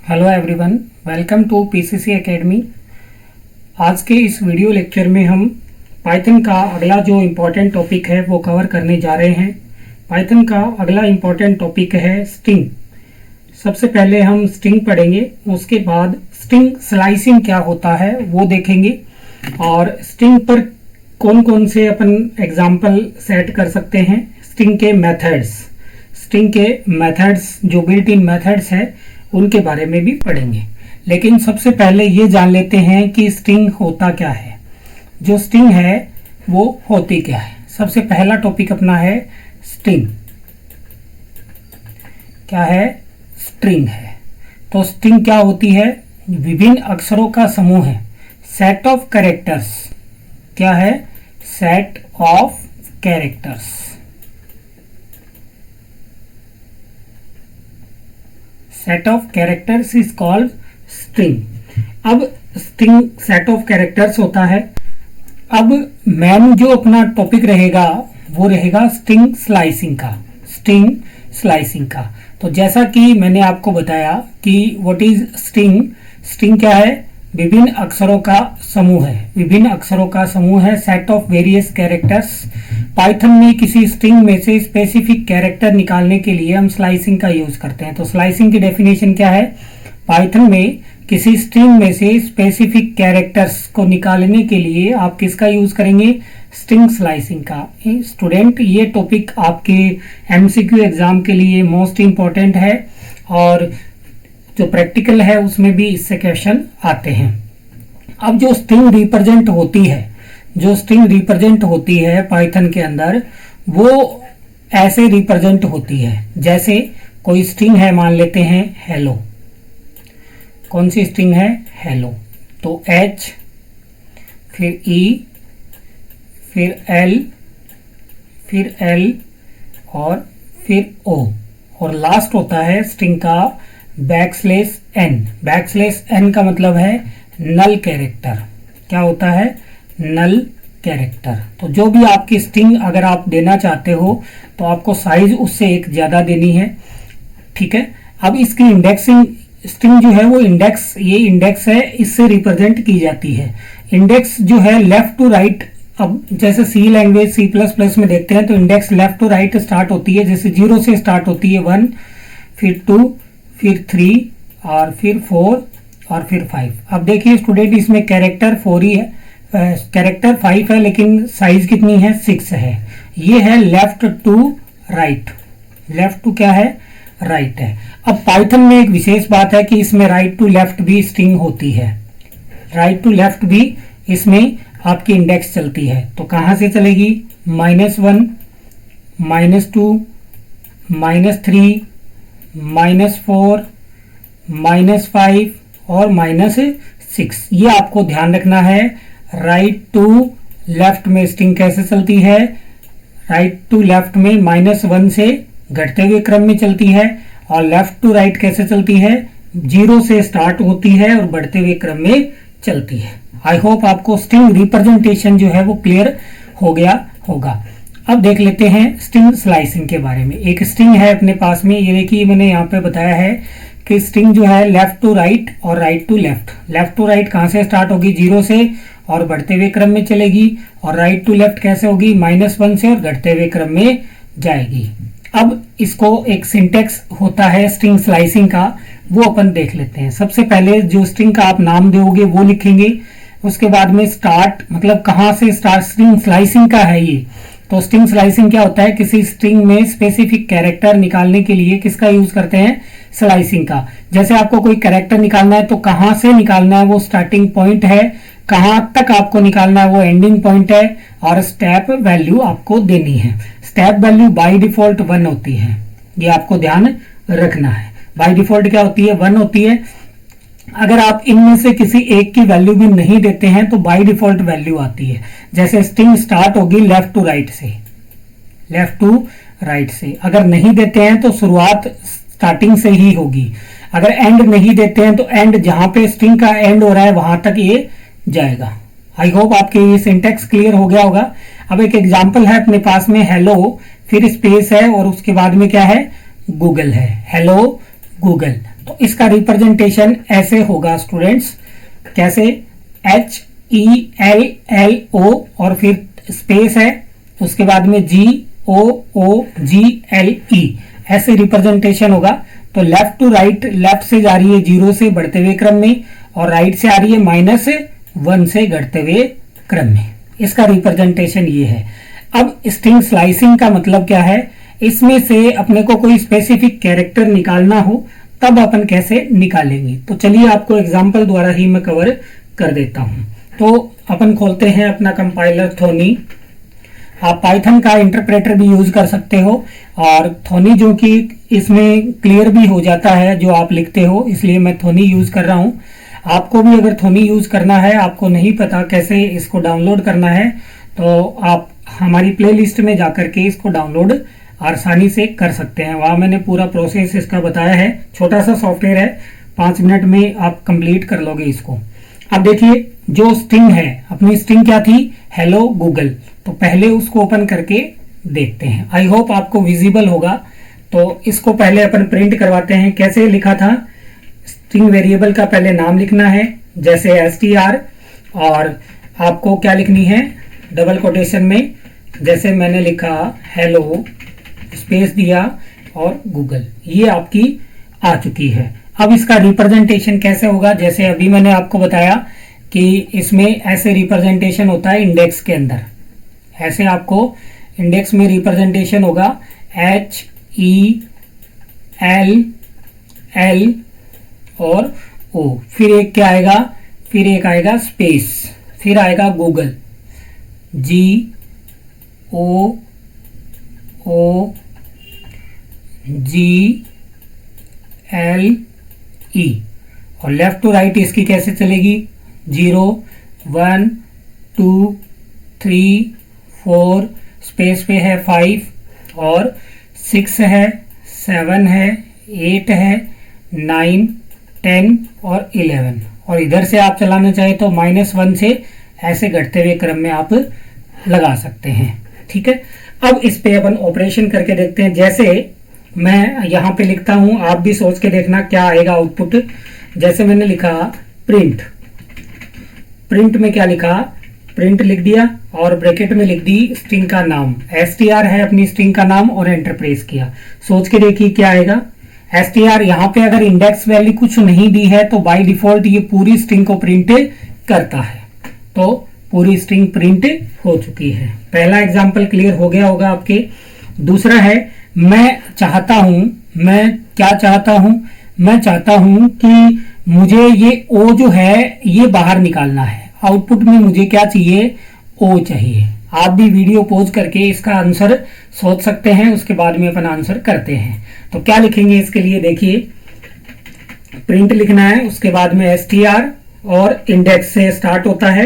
Hello everyone, welcome to PCC academy. आज के इस वीडियो लेक्चर में हम पाइथन का अगला जो इम्पोर्टेंट टॉपिक है वो कवर करने जा रहे हैं। पाइथन का अगला इम्पोर्टेंट टॉपिक है स्ट्रिंग। सबसे पहले हम स्ट्रिंग पढ़ेंगे, उसके बाद स्ट्रिंग स्लाइसिंग क्या होता है वो देखेंगे और स्ट्रिंग पर कौन कौन से अपन एग्जाम्पल सेट कर सकते हैं। स्ट्रिंग के मेथड्स जो बिल्ट इन मेथड्स है उनके बारे में भी पढ़ेंगे। लेकिन सबसे पहले ये जान लेते हैं कि स्ट्रिंग होता क्या है, जो स्ट्रिंग है वो होती क्या है। सबसे पहला टॉपिक अपना है स्ट्रिंग। क्या है? स्ट्रिंग है। तो स्ट्रिंग क्या होती है? विभिन्न अक्षरों का समूह है, सेट ऑफ कैरेक्टर्स। क्या है? Set of characters. Set of characters is called string. अब स्ट्रिंग सेट ऑफ कैरेक्टर्स होता है। अब मेन जो अपना टॉपिक रहेगा वो रहेगा स्ट्रिंग स्लाइसिंग का। तो जैसा कि मैंने आपको बताया कि व्हाट इज स्ट्रिंग। स्ट्रिंग क्या है? विभिन्न अक्षरों का समूह है। Set of various characters. Python में किसी स्ट्रिंग में से स्पेसिफिक कैरेक्टर निकालने के लिए हम स्लाइसिंग का यूज करते हैं। तो स्लाइसिंग की डेफिनेशन क्या है? पाइथन में किसी स्ट्रिंग में से स्पेसिफिक कैरेक्टर्स को निकालने के लिए आप किसका यूज करेंगे? स्ट्रिंग स्लाइसिंग का। स्टूडेंट, ये टॉपिक आपके एमसीक्यू एग्जाम के लिए मोस्ट इंपॉर्टेंट है और जो प्रैक्टिकल है उसमें भी इससे क्वेश्चन आते हैं। अब जो स्ट्रिंग रिप्रेजेंट होती है पाइथन के अंदर, वो ऐसे रिप्रेजेंट होती है जैसे कोई स्ट्रिंग है, मान लेते हैं हेलो। कौन सी स्ट्रिंग है? हेलो। तो H, फिर E, फिर L, फिर L और फिर O, और लास्ट होता है स्ट्रिंग का बैकस्लैश n का मतलब है नल कैरेक्टर। क्या होता है? Null character. तो जो भी आपकी स्ट्रिंग अगर आप देना चाहते हो तो आपको साइज उससे एक ज्यादा देनी है, ठीक है। अब इसकी इंडेक्सिंग, स्ट्रिंग जो है वो इंडेक्स है, इससे रिप्रेजेंट की जाती है। इंडेक्स जो है लेफ्ट टू राइट। अब जैसे सी लैंग्वेज C++ में देखते हैं तो index left to right start होती है। जैसे 0 से स्टार्ट होती है 1, फिर 2, फिर 3 और फिर 4 और फिर 5। अब देखिए स्टूडेंट, इसमें कैरेक्टर 4 ही है, कैरेक्टर 5 है, लेकिन साइज कितनी है? 6 है। ये है left to right. Left to क्या है? राइट है। अब पाइथन में एक विशेष बात है कि इसमें राइट टू लेफ्ट भी स्ट्रिंग होती है। राइट टू लेफ्ट भी इसमें आपकी इंडेक्स चलती है। तो कहां से चलेगी? -1, -2, -3, -4, -5 और -6। ये आपको ध्यान रखना है। राइट टू लेफ्ट में स्ट्रिंग कैसे चलती है? राइट टू लेफ्ट में -1 से घटते हुए क्रम में चलती है, और लेफ्ट टू राइट कैसे चलती है? 0 से स्टार्ट होती है और बढ़ते हुए क्रम में चलती है। आई होप आपको स्ट्रिंग रिप्रेजेंटेशन जो है वो क्लियर हो गया होगा। अब देख लेते हैं स्ट्रिंग स्लाइसिंग के बारे में। एक स्ट्रिंग है अपने पास में, ये देखिए मैंने यहाँ पे बताया है कि स्ट्रिंग जो है लेफ्ट टू राइट और right to left. Left to right कहाँ से स्टार्ट होगी? 0 से और बढ़ते हुए क्रम में चलेगी। और राइट टू लेफ्ट कैसे होगी? -1 से और घटते हुए क्रम में जाएगी। अब इसको एक सिंटेक्स होता है स्ट्रिंग स्लाइसिंग का, वो अपन देख लेते हैं। सबसे पहले जो स्ट्रिंग का आप नाम दोगे वो लिखेंगे। उसके बाद में स्टार्ट, मतलब कहाँ से स्टार्ट। स्ट्रिंग स्लाइसिंग का है ये। तो स्ट्रिंग स्लाइसिंग क्या होता है? किसी स्ट्रिंग में स्पेसिफिक कैरेक्टर निकालने के लिए किसका यूज करते हैं? स्लाइसिंग का। जैसे आपको कोई कैरेक्टर निकालना है तो कहां से निकालना है वो स्टार्टिंग पॉइंट है, कहां तक आपको निकालना है वो एंडिंग पॉइंट है, और स्टेप वैल्यू आपको देनी है। स्टेप वैल्यू बाय डिफॉल्ट 1 होती है, ये आपको ध्यान रखना है। बाय डिफॉल्ट क्या होती है? 1 होती है। अगर आप इनमें से किसी एक की वैल्यू भी नहीं देते हैं तो बाय डिफॉल्ट वैल्यू आती है। जैसे स्ट्रिंग स्टार्ट होगी लेफ्ट टू राइट से। अगर नहीं देते हैं तो शुरुआत स्टार्टिंग से ही होगी। अगर एंड नहीं देते हैं तो एंड, जहां पे स्ट्रिंग का एंड हो रहा है वहां तक ये जाएगा। आई होप आपके ये सिंटेक्स क्लियर हो गया होगा। अब एक एग्जांपल है अपने पास में, हेलो, फिर स्पेस है और उसके बाद में क्या है? गूगल है। Hello Google. तो इसका रिप्रेजेंटेशन ऐसे होगा स्टूडेंट्स, कैसे, HELLO और फिर स्पेस है, उसके बाद में GOOGLE, ऐसे रिप्रेजेंटेशन होगा। तो लेफ्ट टू राइट, लेफ्ट से जा रही है 0 से बढ़ते हुए क्रम में, और राइट से आ रही है -1 से घटते हुए क्रम में। इसका रिप्रेजेंटेशन ये है। अब स्ट्रिंग स्लाइसिंग का मतलब क्या है, इसमें से अपने को कोई स्पेसिफिक कैरेक्टर निकालना हो तब अपन कैसे निकालेंगे। तो चलिए आपको एग्जांपल द्वारा ही मैं कवर कर देता हूं। तो अपन खोलते हैं अपना कंपाइलर थोनी। आप पाइथन का इंटरप्रेटर भी यूज कर सकते हो, और थोनी जो कि इसमें क्लियर भी हो जाता है जो आप लिखते हो, इसलिए मैं थोनी यूज कर रहा हूं। आपको भी अगर थोनी यूज करना है, आपको नहीं पता कैसे इसको डाउनलोड करना है, तो आप हमारी प्लेलिस्ट में जाकर के इसको डाउनलोड आसानी से कर सकते हैं। वहां मैंने पूरा प्रोसेस इसका बताया है। छोटा सा सॉफ्टवेयर है, 5 मिनट में आप कंप्लीट कर लोगे इसको। अब देखिए जो स्ट्रिंग है, अपनी स्ट्रिंग क्या थी, हेलो गूगल। तो पहले उसको ओपन करके देखते हैं। आई होप आपको विजिबल होगा। तो इसको पहले अपन प्रिंट करवाते हैं। कैसे लिखा था, स्ट्रिंग वेरिएबल का पहले नाम लिखना है, जैसे str, और आपको क्या लिखनी है, डबल कोटेशन में, जैसे मैंने लिखा हेलो, स्पेस दिया और गूगल। ये आपकी आ चुकी है। अब इसका रिप्रेजेंटेशन कैसे होगा, जैसे अभी मैंने आपको बताया कि इसमें ऐसे रिप्रेजेंटेशन होता है इंडेक्स के अंदर। ऐसे आपको इंडेक्स में रिप्रेजेंटेशन होगा, HELL और O, फिर एक क्या आएगा, फिर एक आएगा स्पेस, फिर आएगा गूगल, GOOGLE, और लेफ्ट टू राइट इसकी कैसे चलेगी, 0 1 2 3 4, स्पेस पे है 5 और 6 है, 7 है, 8 है, 9 10 और 11, और इधर से आप चलाना चाहे तो -1 से ऐसे घटते हुए क्रम में आप लगा सकते हैं। ठीक है, अब इस पे अपन ऑपरेशन करके देखते हैं। जैसे मैं यहाँ पे लिखता हूं, आप भी सोच के देखना क्या आएगा आउटपुट। जैसे मैंने लिखा प्रिंट, प्रिंट में क्या लिखा, प्रिंट लिख दिया और ब्रैकेट में लिख दी स्ट्रिंग का नाम, str है अपनी स्ट्रिंग का नाम, और एंटर प्रेस किया। सोच के देखिए क्या आएगा, str। यहाँ पे अगर इंडेक्स वैल्यू कुछ नहीं दी है तो बाय डिफॉल्ट ये पूरी स्ट्रिंग को प्रिंट करता है। तो पूरी स्ट्रिंग प्रिंट हो चुकी है। पहला एग्जांपल क्लियर हो गया होगा आपके। दूसरा है, मैं चाहता हूं, मैं क्या चाहता हूं, मैं चाहता हूं कि मुझे ये ओ जो है ये बाहर निकालना है। आउटपुट में मुझे क्या चाहिए, ओ चाहिए। आप भी वीडियो पॉज करके इसका आंसर सोच सकते हैं, उसके बाद में अपन आंसर करते हैं। तो क्या लिखेंगे इसके लिए, देखिए प्रिंट लिखना है, उसके बाद में str और इंडेक्स से स्टार्ट होता है।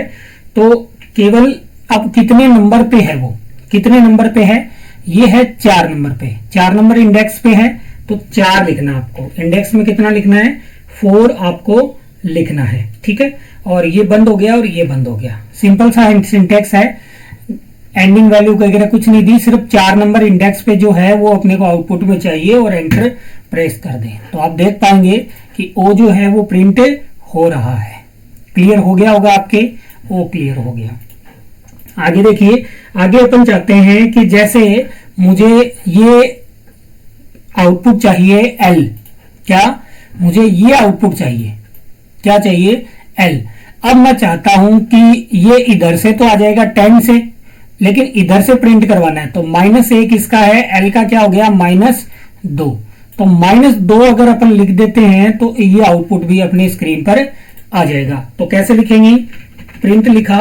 तो केवल अब कितने नंबर पे है, वो कितने नंबर पे है, ये है 4 नंबर पे, 4 नंबर इंडेक्स पे है, तो 4 लिखना आपको। इंडेक्स में कितना लिखना है, 4 आपको लिखना है। ठीक है, और ये बंद हो गया और ये बंद हो गया। सिंपल सा सिंटेक्स है, एंडिंग वैल्यू वगैरह कुछ नहीं दी, सिर्फ 4 नंबर इंडेक्स पे जो है वो अपने को आउटपुट में चाहिए, और एंटर प्रेस कर दें तो आप देख पाएंगे कि ओ जो है वो प्रिंट हो रहा है। क्लियर हो गया होगा आपके, ओ क्लियर हो गया। आगे देखिए, आगे अपन चाहते हैं कि जैसे मुझे ये आउटपुट चाहिए L, क्या मुझे ये आउटपुट चाहिए, क्या चाहिए, L। अब मैं चाहता हूं कि ये इधर से तो आ जाएगा 10 से, लेकिन इधर से प्रिंट करवाना है। तो -1 इसका है, L का क्या हो गया, -2। तो -2 अगर अपन लिख देते हैं तो ये आउटपुट भी अपनी स्क्रीन पर आ जाएगा। तो कैसे लिखेंगे, प्रिंट लिखा,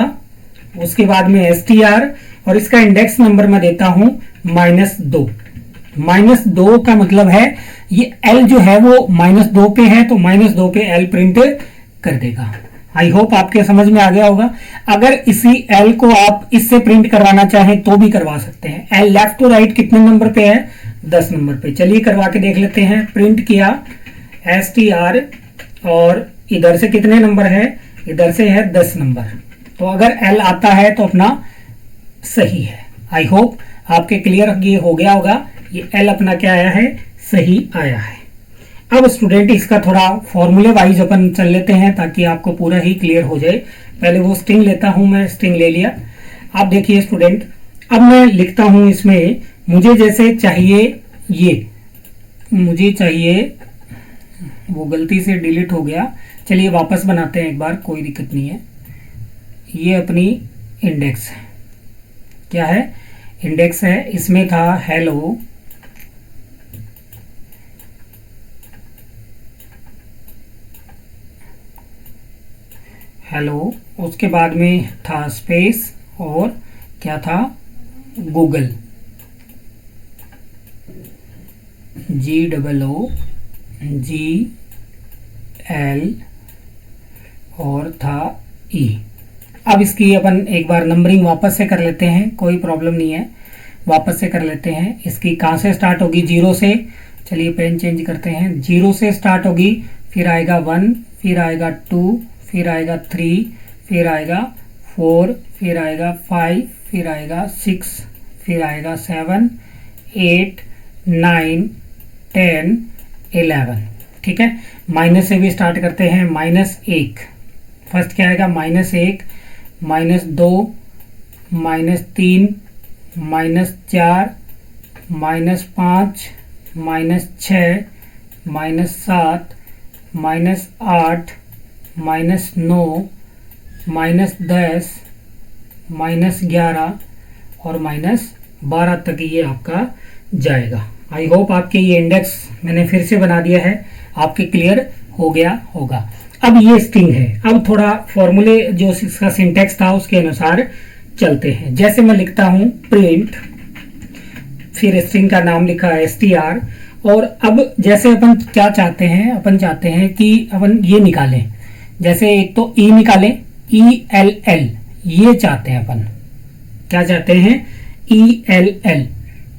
उसके बाद में str, और इसका इंडेक्स नंबर मैं देता हूं -2। -2 का मतलब है ये L जो है वो -2 पे है, तो -2 पे L प्रिंट कर देगा। आई होप आपके समझ में आ गया होगा। अगर इसी L को आप इससे प्रिंट करवाना चाहें तो भी करवा सकते हैं। L लेफ्ट टू राइट कितने नंबर पे है, 10 नंबर पे। चलिए करवा के देख लेते हैं। प्रिंट किया str, और इधर से कितने नंबर है, इधर से है 10 नंबर। तो अगर L आता है तो अपना सही है। आई होप आपके क्लियर ये हो गया होगा, ये L अपना क्या आया है, सही आया है। अब स्टूडेंट इसका थोड़ा फॉर्मूले वाइज अपन चल लेते हैं ताकि आपको पूरा ही क्लियर हो जाए। पहले वो स्ट्रिंग लेता हूं, मैं स्ट्रिंग ले लिया। आप देखिए स्टूडेंट, अब मैं लिखता हूं इसमें, मुझे जैसे चाहिए ये, मुझे चाहिए, वो गलती से डिलीट हो गया, चलिए वापस बनाते हैं एक बार, कोई दिक्कत नहीं है। ये अपनी इंडेक्स है, क्या है, इंडेक्स है। इसमें था हेलो, हेलो, उसके बाद में था स्पेस और क्या था, गूगल, GOOGL और था E। अब इसकी अपन एक बार नंबरिंग वापस से कर लेते हैं, कोई प्रॉब्लम नहीं है, वापस से कर लेते हैं। इसकी कहाँ से स्टार्ट होगी, 0 से। चलिए पेन चेंज करते हैं, 0 से स्टार्ट होगी, फिर आएगा 1, फिर आएगा 2, फिर आएगा 3, फिर आएगा 4, फिर आएगा 5, फिर आएगा 6, फिर आएगा 7, 8, 9, 10, 11। ठीक है, माइनस से भी स्टार्ट करते हैं, -1, फर्स्ट क्या आएगा, -1, -2, -3, -4, -5, -6, -7, -8, -9, -10, -11 और -12 तक ये आपका जाएगा। आई होप आपके ये इंडेक्स मैंने फिर से बना दिया है, आपके क्लियर हो गया होगा। अब ये स्ट्रिंग है, अब थोड़ा फॉर्मूले जो इसका सिंटेक्स था उसके अनुसार चलते हैं। जैसे मैं लिखता हूं प्रिंट, फिर स्ट्रिंग का नाम लिखा है str, और अब जैसे अपन क्या चाहते हैं, अपन चाहते हैं कि अपन ये निकालें, जैसे एक तो ई निकालें, ELL, ये चाहते हैं अपन, क्या चाहते हैं, ELL।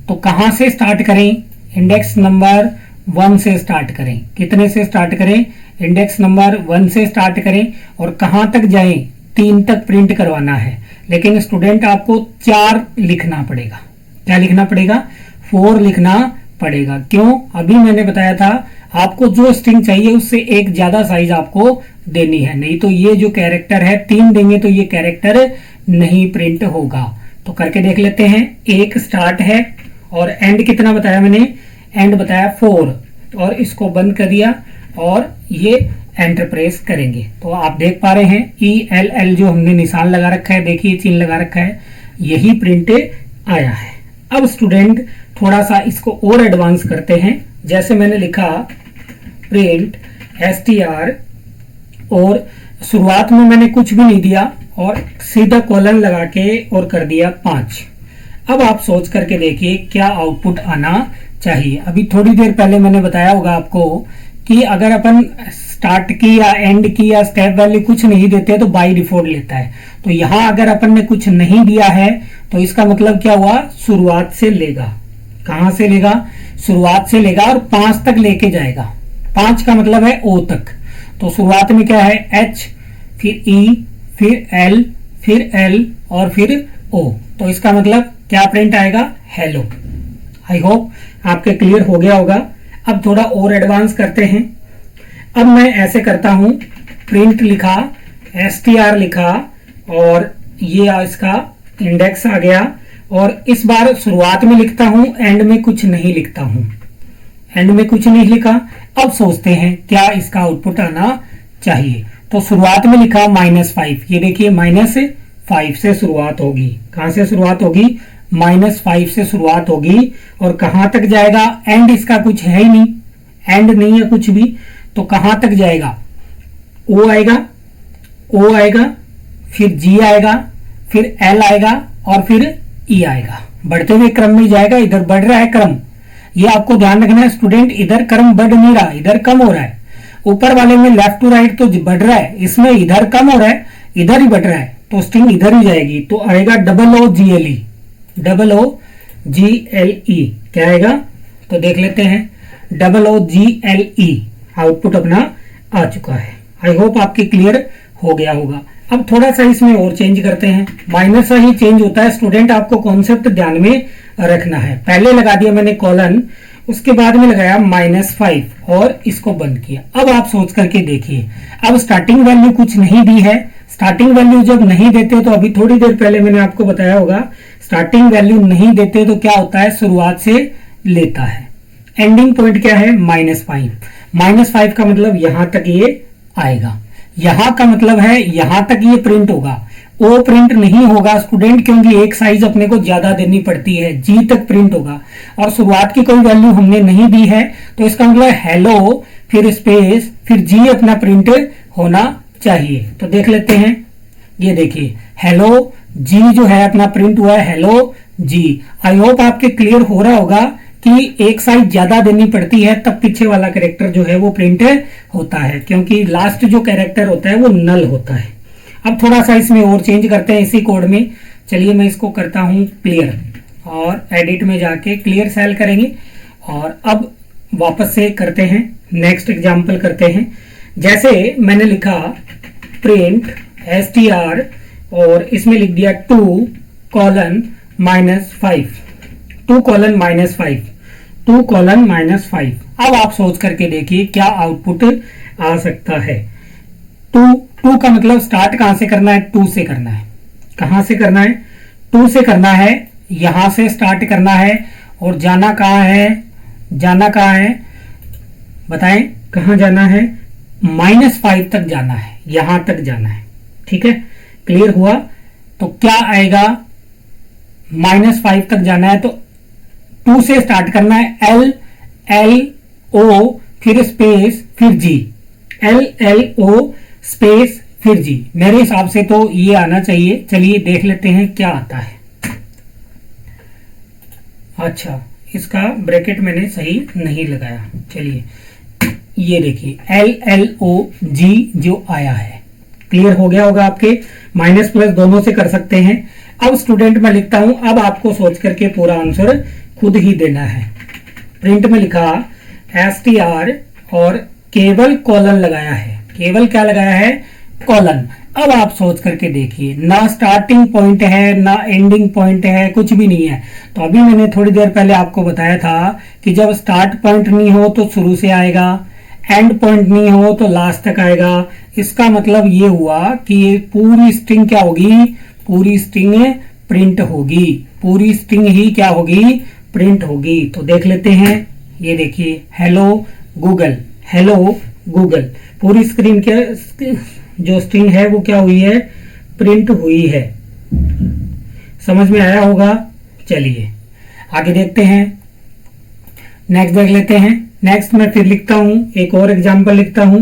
तो कहां से स्टार्ट करें, इंडेक्स नंबर 1 से स्टार्ट करें। कितने से स्टार्ट करें, इंडेक्स नंबर 1 से स्टार्ट करें, और कहां तक जाएं, 3 तक प्रिंट करवाना है। लेकिन स्टूडेंट आपको 4 लिखना पड़ेगा, क्या लिखना पड़ेगा, 4 लिखना पड़ेगा। क्यों, अभी मैंने बताया था आपको जो स्ट्रिंग चाहिए उससे एक ज्यादा साइज आपको देनी है, नहीं तो ये जो कैरेक्टर है 3 देंगे तो ये कैरेक्टर नहीं प्रिंट होगा। तो करके देख लेते हैं, एक स्टार्ट है और एंड कितना बताया मैंने, एंड बताया 4, और इसको बंद कर दिया और ये एंटर प्रेस करेंगे। तो आप देख पा रहे हैं ELL जो हमने निशान लगा रखा है, देखिए चिन्ह लगा रखा है, यही प्रिंट आया है। अब स्टूडेंट थोड़ा सा इसको और एडवांस करते हैं। जैसे मैंने लिखा प्रिंट str, और शुरुआत में मैंने कुछ भी नहीं दिया और सीधा कॉलन लगा के और कर दिया 5। अब आप सोच करके देखिए क्या आउटपुट आना चाहिए। अभी थोड़ी देर पहले मैंने बताया होगा आपको कि अगर अपन स्टार्ट की या एंड की या स्टेप वैल्यू कुछ नहीं देते तो बाय डिफॉल्ट लेता है। तो यहां अगर अपन ने कुछ नहीं दिया है तो इसका मतलब क्या हुआ, शुरुआत से लेगा। कहां से लेगा, शुरुआत से लेगा और 5 तक लेके जाएगा। 5 का मतलब है O तक। तो शुरुआत में क्या है, H, फिर E, फिर L, फिर L और फिर O। तो इसका मतलब क्या प्रिंट आएगा, हेलो। आई होप आपके क्लियर हो गया होगा। अब थोड़ा और एडवांस करते हैं। अब मैं ऐसे करता हूं, प्रिंट लिखा, str लिखा, और ये इसका इंडेक्स आ गया, और इस बार शुरुआत में लिखता हूं, एंड में कुछ नहीं लिखता हूं, एंड में कुछ नहीं लिखा। अब सोचते हैं क्या इसका आउटपुट आना चाहिए। तो शुरुआत में लिखा -5, ये देखिए -5 से शुरुआत होगी। कहां से शुरुआत होगी, -5 से शुरुआत होगी, और कहां तक जाएगा, एंड इसका कुछ है ही नहीं, एंड नहीं है कुछ भी, तो कहां तक जाएगा, O आएगा, O आएगा, फिर G आएगा, फिर L आएगा और फिर E आएगा। बढ़ते हुए क्रम में जाएगा, इधर बढ़ रहा है क्रम, ये आपको ध्यान रखना है स्टूडेंट, इधर क्रम बढ़ नहीं रहा, इधर कम हो रहा है। ऊपर वाले में लेफ्ट टू राइट तो बढ़ रहा है, इसमें इधर कम हो रहा है, इधर ही बढ़ रहा है, तो स्ट्रिंग इधर ही जाएगी। तो आएगा OOGLE, OOGLE क्या आएगा, तो देख लेते हैं, OOGLE आउटपुट अपना आ चुका है। आई होप आपके क्लियर हो गया होगा। अब थोड़ा सा इसमें और चेंज करते हैं, माइनस ही चेंज होता है स्टूडेंट, आपको कॉन्सेप्ट ध्यान में रखना है। पहले लगा दिया मैंने कॉलन, उसके बाद में लगाया -5 और इसको बंद किया। अब आप सोच करके देखिए, अब स्टार्टिंग वैल्यू कुछ नहीं दी है। स्टार्टिंग वैल्यू जब नहीं देते तो अभी थोड़ी देर पहले मैंने आपको बताया होगा, स्टार्टिंग वैल्यू नहीं देते तो क्या होता है, शुरुआत से लेता है। एंडिंग पॉइंट क्या है, -5। -5 का मतलब यहां तक ये आएगा, यहां का मतलब है यहां तक ये प्रिंट होगा। ओ प्रिंट नहीं होगा स्टूडेंट, क्योंकि एक साइज अपने को ज्यादा देनी पड़ती है, जी तक प्रिंट होगा और शुरुआत की कोई वैल्यू हमने नहीं दी है, तो इसका मतलब हेलो फिर स्पेस फिर जी अपना प्रिंट होना चाहिए। तो देख लेते हैं, ये देखिए हेलो जी जो है अपना प्रिंट हुआ है, हेलो जी। आई होप आपके क्लियर हो रहा होगा कि एक साइज ज्यादा देनी पड़ती है तब पीछे वाला कैरेक्टर जो है वो प्रिंट होता है, क्योंकि लास्ट जो कैरेक्टर होता है वो नल होता है। अब थोड़ा सा इसमें और चेंज करते हैं इसी कोड में। चलिए मैं इसको करता हूं क्लियर और एडिट में जाके क्लियर सेल करेंगे और अब वापस से करते हैं, नेक्स्ट एग्जांपल करते हैं। जैसे मैंने लिखा प्रिंट str और इसमें लिख दिया 2:-5 2:-5। अब आप सोच करके देखिए क्या आउटपुट आ सकता है। 2 का मतलब स्टार्ट कहां से करना है, 2 से करना है। कहां से करना है, 2 से करना है, यहां से स्टार्ट करना है और जाना कहां है, जाना कहां है बताएं, कहां जाना है, -5 तक जाना है, यहां तक जाना है। ठीक है, क्लियर हुआ। तो क्या आएगा, -5 तक जाना है तो 2 से स्टार्ट करना है, LLO फिर स्पेस फिर जी, LLO स्पेस फिर जी। मेरे हिसाब से तो ये आना चाहिए। चलिए देख लेते हैं क्या आता है। अच्छा, इसका ब्रैकेट मैंने सही नहीं लगाया। चलिए ये देखिए LLOG जो आया है, क्लियर हो गया होगा आपके। माइनस प्लस दोनों से कर सकते हैं। अब स्टूडेंट मैं लिखता हूं, अब आपको सोच करके पूरा आंसर खुद ही देना है। प्रिंट में लिखा str और केवल कॉलन लगाया है, केवल क्या लगाया है, कॉलन। अब आप सोच करके देखिए, ना स्टार्टिंग पॉइंट है ना एंडिंग पॉइंट है, कुछ भी नहीं है। तो अभी मैंने थोड़ी देर पहले आपको बताया था कि जब स्टार्ट पॉइंट नहीं हो तो शुरू से आएगा, एंड पॉइंट नहीं हो तो लास्ट तक आएगा। इसका मतलब ये हुआ कि ये पूरी स्ट्रिंग क्या होगी, पूरी स्ट्रिंग प्रिंट होगी, पूरी स्ट्रिंग ही क्या होगी, प्रिंट होगी। तो देख लेते हैं, ये देखिए हेलो गूगल, हेलो गूगल, पूरी स्क्रीन के जो स्ट्रिंग है वो क्या हुई है, प्रिंट हुई है। समझ में आया होगा। चलिए आगे देखते हैं, नेक्स्ट देख लेते हैं। नेक्स्ट मैं फिर लिखता हूं, एक और एग्जांपल लिखता हूं।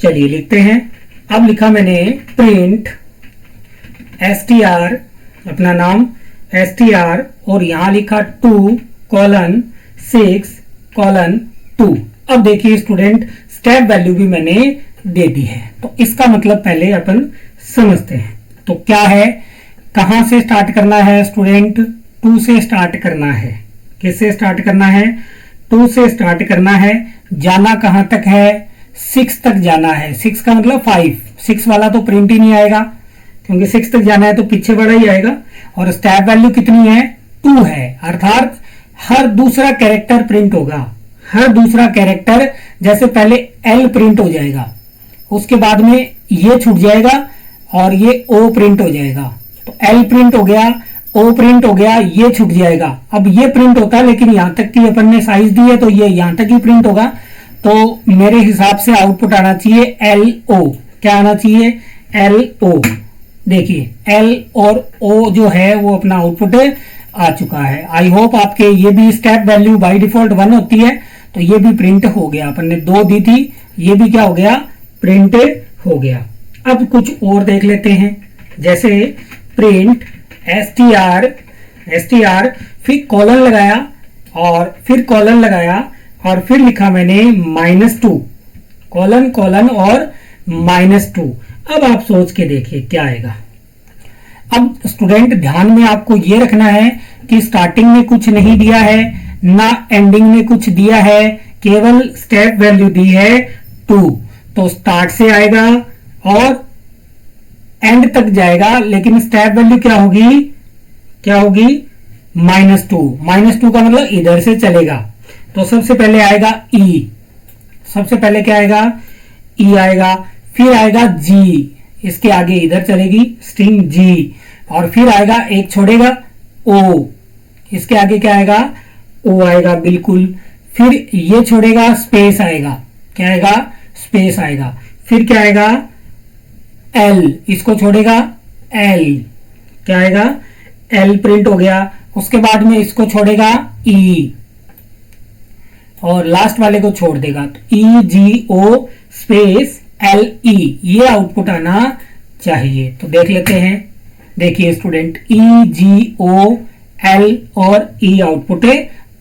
चलिए लिखते हैं। अब लिखा मैंने प्रिंट str, अपना नाम str और यहां लिखा 2:6:2। अब देखिए स्टूडेंट, स्टेप वैल्यू भी मैंने दे दी है। तो इसका मतलब पहले अपन समझते हैं। तो क्या है, कहां से स्टार्ट करना है स्टूडेंट, 2 से स्टार्ट करना है। किससे स्टार्ट करना है, 2 से स्टार्ट करना है। जाना कहां तक है, 6 तक जाना है। 6 का मतलब 5, 6 वाला तो प्रिंट ही नहीं आएगा, क्योंकि 6 तक जाना है तो पीछे वाला ही आएगा। और स्टेप वैल्यू कितनी है, 2 है, अर्थात हर दूसरा कैरेक्टर प्रिंट होगा। हर दूसरा कैरेक्टर, जैसे पहले L प्रिंट हो जाएगा, उसके बाद में ये छूट जाएगा और ये O प्रिंट हो जाएगा। तो L प्रिंट हो गया, O प्रिंट हो गया, ये छूट जाएगा। अब ये प्रिंट होता है, लेकिन यहां तक की अपन ने साइज दी है तो ये यहां तक ही प्रिंट होगा। तो मेरे हिसाब से आउटपुट आना चाहिए LO। क्या आना चाहिए, LO। देखिए L और O जो है वो अपना आउटपुट आ चुका है। आई होप आपके ये भी स्टेप वैल्यू बाय डिफॉल्ट 1 होती है, तो ये भी प्रिंट हो गया। अपन ने 2 दी थी, ये भी क्या हो गया, प्रिंट हो गया। अब कुछ और देख लेते हैं। जैसे प्रिंट str फिर कॉलन लगाया और फिर कॉलन लगाया और फिर लिखा मैंने -2, कॉलन कॉलन और -2। अब आप सोच के देखिए क्या आएगा। अब स्टूडेंट ध्यान में आपको ये रखना है कि स्टार्टिंग में कुछ नहीं दिया है, ना एंडिंग में कुछ दिया है, केवल स्टेप वैल्यू दी है 2। तो स्टार्ट से आएगा और एंड तक जाएगा, लेकिन स्टेप वैल्यू क्या होगी, क्या होगी, -2। -2 का मतलब इधर से चलेगा। तो सबसे पहले आएगा ई, सबसे पहले क्या आएगा, ई आएगा, फिर आएगा जी, इसके आगे इधर चलेगी स्ट्रिंग जी, और फिर आएगा एक छोड़ेगा ओ, इसके आगे क्या आएगा, ओ आएगा बिल्कुल, फिर ये छोड़ेगा स्पेस आएगा, क्या आएगा, स्पेस आएगा, फिर क्या आएगा एल, इसको छोड़ेगा एल, क्या आएगा, एल प्रिंट हो गया, उसके बाद में इसको छोड़ेगा ई, और लास्ट वाले को छोड़ देगा, तो ई जी ओ स्पेस एल ई, ये आउटपुट आना चाहिए। तो देख लेते हैं, देखिए स्टूडेंट, ई जी ओ एल और ई आउटपुट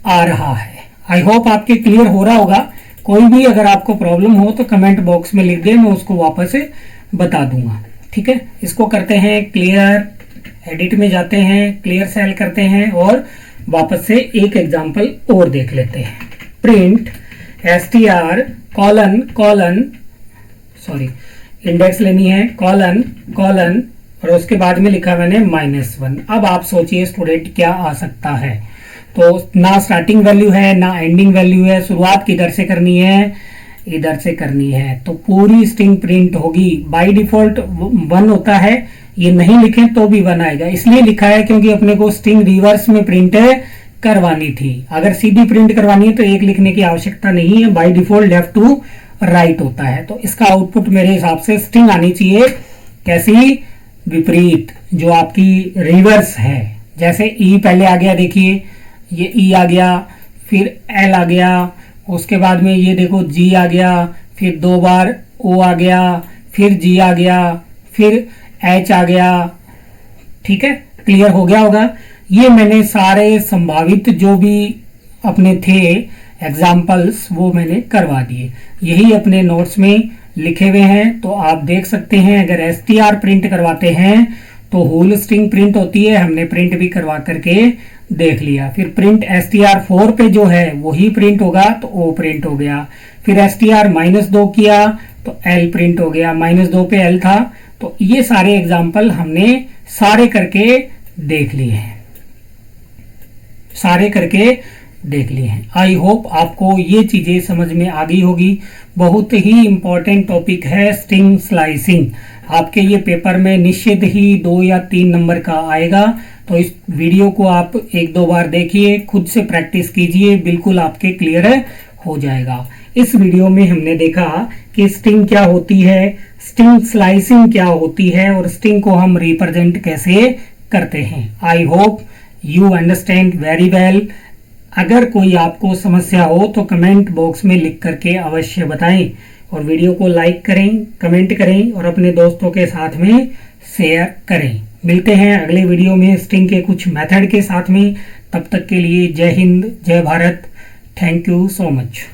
आ रहा है। आई होप आपके क्लियर हो रहा होगा। कोई भी अगर आपको प्रॉब्लम हो तो कमेंट बॉक्स में लिख दे, मैं उसको वापस से बता दूंगा, ठीक है। इसको करते हैं क्लियर, एडिट में जाते हैं, क्लियर सेल करते हैं और वापस से एक एग्जांपल और देख लेते हैं। Print str colon colon, sorry index लेनी है, कॉलन कॉलन, और उसके बाद में लिखा मैंने -1। अब आप सोचिए स्टूडेंट क्या आ सकता है, तो ना स्टार्टिंग वैल्यू है ना एंडिंग वैल्यू है, शुरुआत किधर से करनी है, इधर से करनी है, तो पूरी स्ट्रिंग प्रिंट होगी। बाय डिफॉल्ट 1 होता है, ये नहीं लिखे तो भी 1 आएगा, इसलिए लिखा है क्योंकि अपने को स्ट्रिंग रिवर्स में प्रिंट करवानी थी। अगर सीधी प्रिंट करवानी है तो 1 लिखने की आवश्यकता नहीं है, by default left to right होता है। तो इसका आउटपुट मेरे हिसाब से स्ट्रिंग आनी चाहिए, कैसी, विपरीत, जो आपकी रिवर्स है। जैसे ई पहले आ गया, देखिए ये ई आ गया, फिर एल आ गया, उसके बाद में ये देखो जी आ गया, फिर 2 बार ओ आ गया, फिर जी आ गया, फिर एच आ गया, ठीक है, क्लियर हो गया होगा। ये मैंने सारे संभावित जो भी अपने थे एग्जाम्पल्स वो मैंने करवा दिए, यही अपने नोट्स में लिखे हुए हैं, तो आप देख सकते हैं। अगर str प्रिंट करवाते हैं तो होल स्ट्रिंग प्रिंट होती है, हमने प्रिंट भी करवा करके देख लिया। फिर प्रिंट str4 पे जो है वही प्रिंट होगा, तो o प्रिंट हो गया। फिर str -2 किया तो l प्रिंट हो गया, -2 पे l था। तो ये सारे एग्जाम्पल हमने सारे करके देख लिए हैं, सारे करके देख लिए हैं। आई होप आपको ये चीजें समझ में आ गई होगी। बहुत ही इंपॉर्टेंट टॉपिक है स्ट्रिंग स्लाइसिंग, आपके ये पेपर में निश्चित ही 2 या 3 नंबर का आएगा। तो इस वीडियो को आप 1-2 बार देखिए, खुद से प्रैक्टिस कीजिए, बिल्कुल आपके क्लियर हो जाएगा। इस वीडियो में हमने देखा कि स्ट्रिंग क्या होती है, स्ट्रिंग स्लाइसिंग क्या होती है, और स्ट्रिंग को हम रिप्रेजेंट कैसे करते हैं। I hope you understand very well. अगर कोई आपको समस्या हो तो कमेंट बॉक्स में लिख करके अवश्य बताएं, और वीडियो को लाइक करें, कमेंट करें और अपने दोस्तों के साथ में शेयर करें। मिलते हैं अगले वीडियो में स्ट्रिंग के कुछ मेथड के साथ में। तब तक के लिए जय हिंद, जय Bharat, thank you so much.